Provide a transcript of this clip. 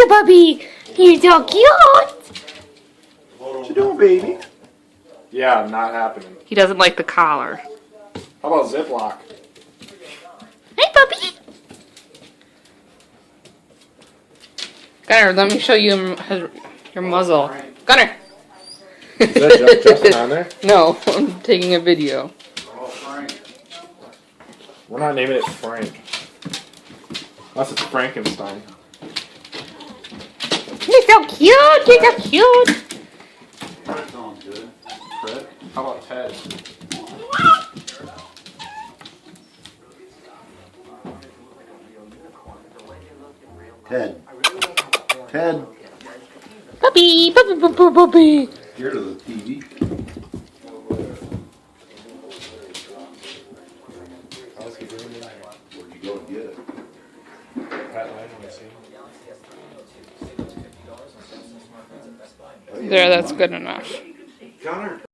puppy. You're so cute. What you doing, baby? Yeah, not happening. He doesn't like the collar. How about Ziploc? Hey, puppy. Gunner, let me show you your muzzle. Gunner! Is that Justin on there? No, I'm taking a video. Oh, Frank. We're not naming it Frank. Unless it's Frankenstein. You're so cute. You're so cute. That sounds good. Fred? How about Ted? Ted. Ted. Puppy, puppy, puppy, puppy. Scared of the TV. Where'd you go and get it? There, that's good enough. Connor.